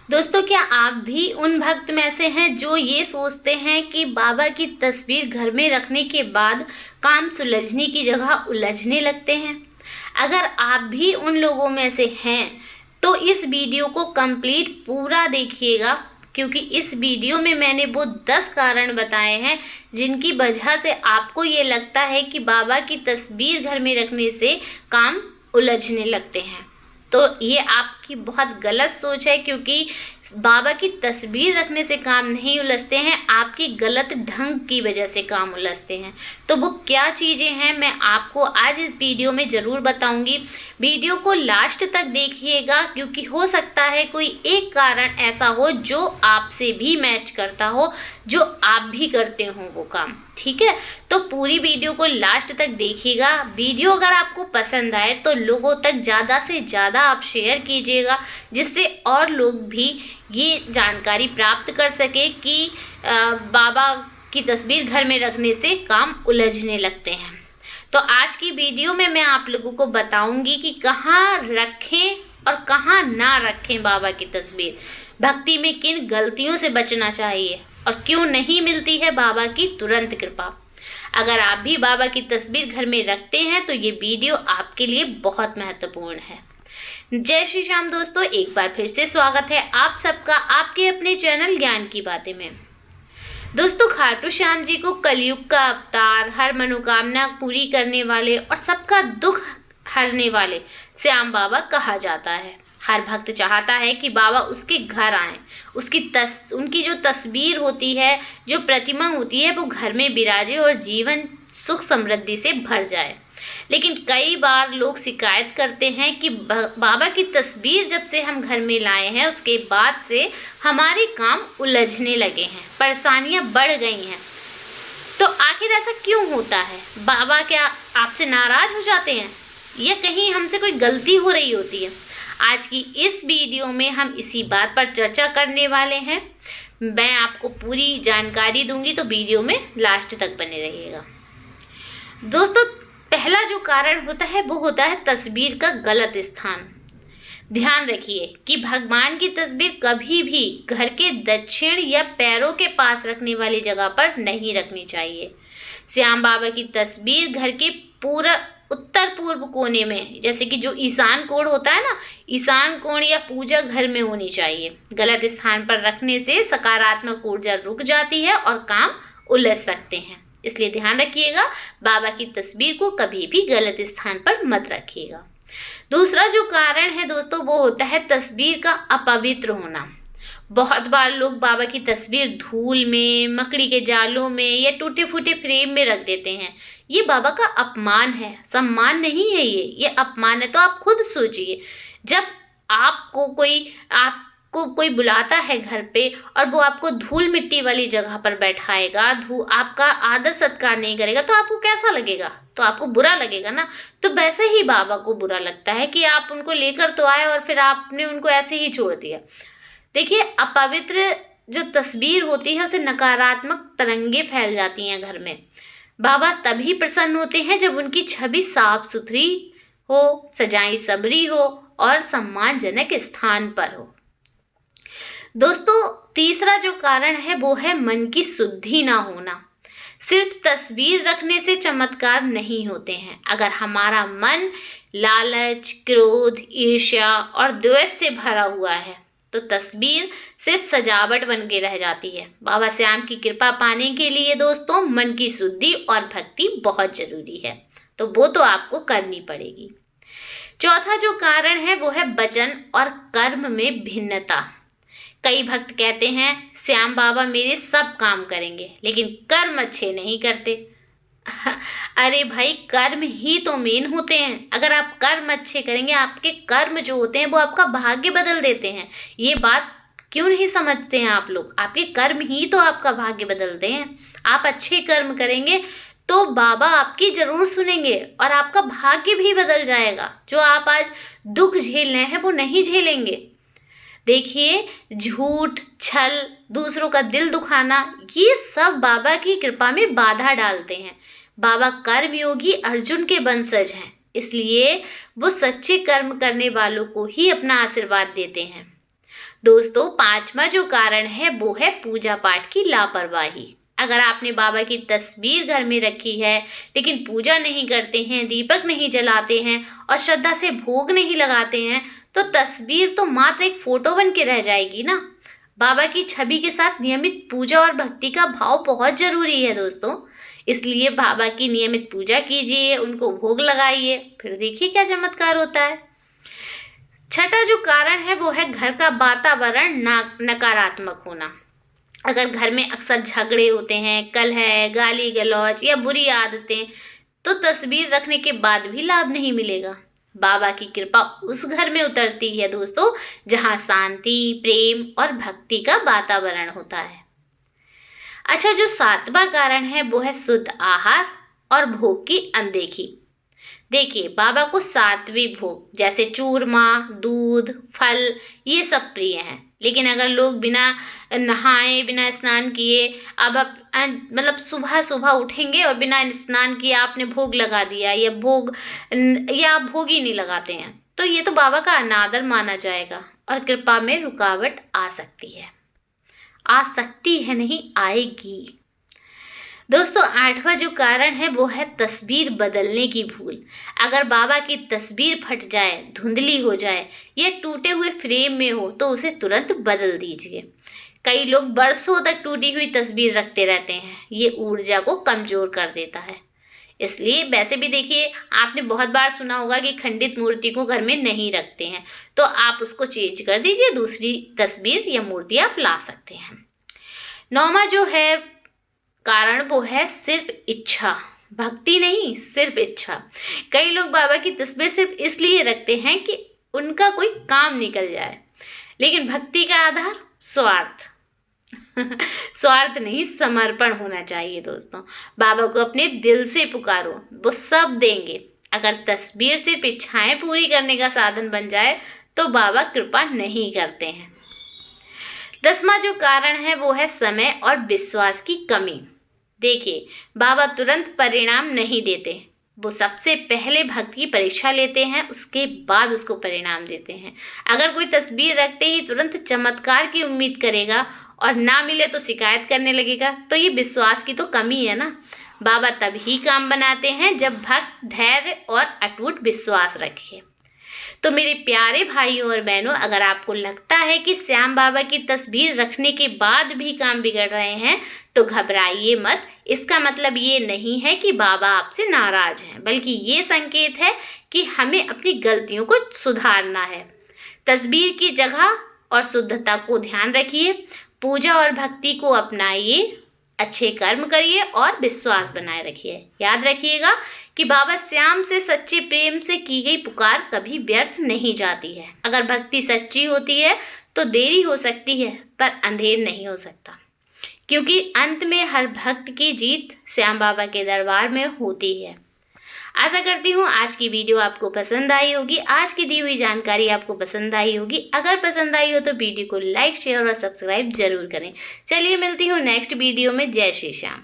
दोस्तों, क्या आप भी उन भक्त में से हैं जो ये सोचते हैं कि बाबा की तस्वीर घर में रखने के बाद काम सुलझने की जगह उलझने लगते हैं? अगर आप भी उन लोगों में से हैं, तो इस वीडियो को कंप्लीट पूरा देखिएगा, क्योंकि इस वीडियो में मैंने वो 10 कारण बताए हैं जिनकी वजह से आपको ये लगता है कि बाबा की तस्वीर घर में रखने से काम उलझने लगते हैं। तो ये आपकी बहुत गलत सोच है, क्योंकि बाबा की तस्वीर रखने से काम नहीं उलझते हैं, आपकी गलत ढंग की वजह से काम उलझते हैं। तो वो क्या चीज़ें हैं, मैं आपको आज इस वीडियो में ज़रूर बताऊंगी। वीडियो को लास्ट तक देखिएगा, क्योंकि हो सकता है कोई एक कारण ऐसा हो जो आपसे भी मैच करता हो, जो आप भी करते हो वो काम। ठीक है, तो पूरी वीडियो को लास्ट तक देखिएगा। वीडियो अगर आपको पसंद आए तो लोगों तक ज़्यादा से ज़्यादा आप शेयर कीजिएगा, जिससे और लोग भी ये जानकारी प्राप्त कर सके कि बाबा की तस्वीर घर में रखने से काम उलझने लगते हैं। तो आज की वीडियो में मैं आप लोगों को बताऊंगी कि कहाँ रखें और कहाँ ना रखें बाबा की तस्वीर, भक्ति में किन गलतियों से बचना चाहिए और क्यों नहीं मिलती है बाबा की तुरंत कृपा। अगर आप भी बाबा की तस्वीर घर में रखते हैं तो ये वीडियो आपके लिए बहुत महत्वपूर्ण है। जय श्री श्याम दोस्तों, एक बार फिर से स्वागत है आप सबका आपके अपने चैनल ज्ञान की बातें में। दोस्तों, खाटू श्याम जी को कलयुग का अवतार, हर मनोकामना पूरी करने वाले और सबका दुख हरने वाले श्याम बाबा कहा जाता है। हर भक्त चाहता है कि बाबा उसके घर आएं, उनकी जो तस्वीर होती है, जो प्रतिमा होती है, वो घर में विराजे और जीवन सुख समृद्धि से भर जाए। लेकिन कई बार लोग शिकायत करते हैं कि बाबा की तस्वीर जब से हम घर में लाए हैं उसके बाद से हमारे काम उलझने लगे हैं, परेशानियां बढ़ गई हैं। तो आखिर ऐसा क्यों होता है? बाबा क्या आपसे नाराज हो जाते हैं या कहीं हमसे कोई गलती हो रही होती है? आज की इस वीडियो में हम इसी बात पर चर्चा करने वाले हैं। मैं आपको पूरी जानकारी दूंगी, तो वीडियो में लास्ट तक बने रहिएगा। दोस्तों, पहला जो कारण होता है वो होता है तस्वीर का गलत स्थान। ध्यान रखिए कि भगवान की तस्वीर कभी भी घर के दक्षिण या पैरों के पास रखने वाली जगह पर नहीं रखनी चाहिए। श्याम बाबा की तस्वीर घर के पूरा उत्तर पूर्व कोने में, जैसे कि जो ईशान कोण होता है ना, ईशान कोण या पूजा घर में होनी चाहिए। गलत स्थान पर रखने से सकारात्मक ऊर्जा रुक जाती है और काम उलझ सकते हैं। इसलिए ध्यान रखिएगा, बाबा की तस्वीर को कभी भी गलत स्थान पर मत रखिएगा। दूसरा जो कारण है दोस्तों, वो होता है तस्वीर का अपवित्र होना। बहुत बार लोग बाबा की तस्वीर धूल में, मकड़ी के जालों में या टूटे फूटे फ्रेम में रख देते हैं। ये बाबा का अपमान है, सम्मान नहीं है। ये अपमान है। तो आप खुद सोचिए, जब आपको कोई बुलाता है घर पे और वो आपको धूल मिट्टी वाली जगह पर बैठाएगा, आपका आदर सत्कार नहीं करेगा, तो आपको कैसा लगेगा? तो आपको बुरा लगेगा ना। तो वैसे ही बाबा को बुरा लगता है कि आप उनको लेकर तो आए और फिर आपने उनको ऐसे ही छोड़ दिया। देखिए, अपवित्र जो तस्वीर होती है उसे नकारात्मक तरंगे फैल जाती हैं घर में। बाबा तभी प्रसन्न होते हैं जब उनकी छवि साफ सुथरी हो, सजाई सबरी हो और सम्मानजनक स्थान पर हो। दोस्तों, तीसरा जो कारण है वो है मन की शुद्धि ना होना। सिर्फ तस्वीर रखने से चमत्कार नहीं होते हैं। अगर हमारा मन लालच, क्रोध, ईर्ष्या और द्वेष से भरा हुआ है तो तस्वीर सिर्फ सजावट बन के रह जाती है। बाबा श्याम की कृपा पाने के लिए दोस्तों मन की शुद्धि और भक्ति बहुत जरूरी है, तो वो तो आपको करनी पड़ेगी। चौथा जो कारण है वो है वचन और कर्म में भिन्नता। कई भक्त कहते हैं श्याम बाबा मेरे सब काम करेंगे, लेकिन कर्म अच्छे नहीं करते। अरे भाई, कर्म ही तो मेन होते हैं। अगर आप कर्म अच्छे करेंगे, आपके कर्म जो होते हैं वो आपका भाग्य बदल देते हैं। ये बात क्यों नहीं समझते हैं आप लोग? आपके कर्म ही तो आपका भाग्य बदलते हैं। आप अच्छे कर्म करेंगे तो बाबा आपकी जरूर सुनेंगे और आपका भाग्य भी बदल जाएगा। जो आप आज दुख झेल रहे हैं वो नहीं झेलेंगे। देखिए, झूठ, छल, दूसरों का दिल दुखाना, ये सब बाबा की कृपा में बाधा डालते हैं। बाबा कर्मयोगी अर्जुन के वंशज हैं, इसलिए वो सच्चे कर्म करने वालों को ही अपना आशीर्वाद देते हैं। दोस्तों, पांचवा जो कारण है वो है पूजा पाठ की लापरवाही। अगर आपने बाबा की तस्वीर घर में रखी है लेकिन पूजा नहीं करते हैं, दीपक नहीं जलाते हैं और श्रद्धा से भोग नहीं लगाते हैं, तो तस्वीर तो मात्र एक फोटो बन के रह जाएगी ना। बाबा की छवि के साथ नियमित पूजा और भक्ति का भाव बहुत जरूरी है दोस्तों। इसलिए बाबा की नियमित पूजा कीजिए, उनको भोग लगाइए, फिर देखिए क्या चमत्कार होता है। छठा जो कारण है वो है घर का वातावरण नकारात्मक होना। अगर घर में अक्सर झगड़े होते हैं, कलह, गाली गलौज या बुरी आदतें, तो तस्वीर रखने के बाद भी लाभ नहीं मिलेगा। बाबा की कृपा उस घर में उतरती है दोस्तों जहां शांति, प्रेम और भक्ति का वातावरण होता है। अच्छा, जो सातवां कारण है वो है शुद्ध आहार और भोग की अनदेखी। देखिए, बाबा को सात्विक भोग जैसे चूरमा, दूध, फल ये सब प्रिय हैं। लेकिन अगर लोग बिना नहाए, बिना स्नान किए, अब आप मतलब सुबह सुबह उठेंगे और बिना स्नान किए आपने भोग लगा दिया या आप भोग ही नहीं लगाते हैं, तो ये तो बाबा का अनादर माना जाएगा और कृपा में रुकावट आ सकती है, नहीं आएगी। दोस्तों, आठवां जो कारण है वो है तस्वीर बदलने की भूल। अगर बाबा की तस्वीर फट जाए, धुंधली हो जाए या टूटे हुए फ्रेम में हो तो उसे तुरंत बदल दीजिए। कई लोग बरसों तक टूटी हुई तस्वीर रखते रहते हैं, ये ऊर्जा को कमजोर कर देता है। इसलिए वैसे भी देखिए, आपने बहुत बार सुना होगा कि खंडित मूर्ति को घर में नहीं रखते हैं, तो आप उसको चेंज कर दीजिए, दूसरी तस्वीर या मूर्ति आप ला सकते हैं। नौवां जो है कारण वो है सिर्फ इच्छा, भक्ति नहीं, सिर्फ इच्छा। कई लोग बाबा की तस्वीर सिर्फ इसलिए रखते हैं कि उनका कोई काम निकल जाए, लेकिन भक्ति का आधार स्वार्थ स्वार्थ नहीं, समर्पण होना चाहिए दोस्तों। बाबा को अपने दिल से पुकारो, वो सब देंगे। अगर तस्वीर सिर्फ इच्छाएं पूरी करने का साधन बन जाए तो बाबा कृपा नहीं करते हैं। 10वां जो कारण है वो है समय और विश्वास की कमी। देखिए, बाबा तुरंत परिणाम नहीं देते, वो सबसे पहले भक्त की परीक्षा लेते हैं, उसके बाद उसको परिणाम देते हैं। अगर कोई तस्वीर रखते ही तुरंत चमत्कार की उम्मीद करेगा और ना मिले तो शिकायत करने लगेगा, तो ये विश्वास की तो कमी है ना। बाबा तभी काम बनाते हैं जब भक्त धैर्य और अटूट विश्वास रखे। तो मेरे प्यारे भाइयों और बहनों, अगर आपको लगता है कि श्याम बाबा की तस्वीर रखने के बाद भी काम बिगड़ रहे हैं तो घबराइए मत। इसका मतलब ये नहीं है कि बाबा आपसे नाराज हैं, बल्कि ये संकेत है कि हमें अपनी गलतियों को सुधारना है। तस्वीर की जगह और शुद्धता को ध्यान रखिए, पूजा और भक्ति को अपनाइए, अच्छे कर्म करिए और विश्वास बनाए रखिए। याद रखिएगा कि बाबा श्याम से सच्चे प्रेम से की गई पुकार कभी व्यर्थ नहीं जाती है। अगर भक्ति सच्ची होती है तो देरी हो सकती है पर अंधेर नहीं हो सकता, क्योंकि अंत में हर भक्त की जीत श्याम बाबा के दरबार में होती है। आशा करती हूँ आज की वीडियो आपको पसंद आई होगी, आज की दी हुई जानकारी आपको पसंद आई होगी। अगर पसंद आई हो तो वीडियो को लाइक, शेयर और सब्सक्राइब जरूर करें। चलिए मिलती हूँ नेक्स्ट वीडियो में। जय श्री श्याम।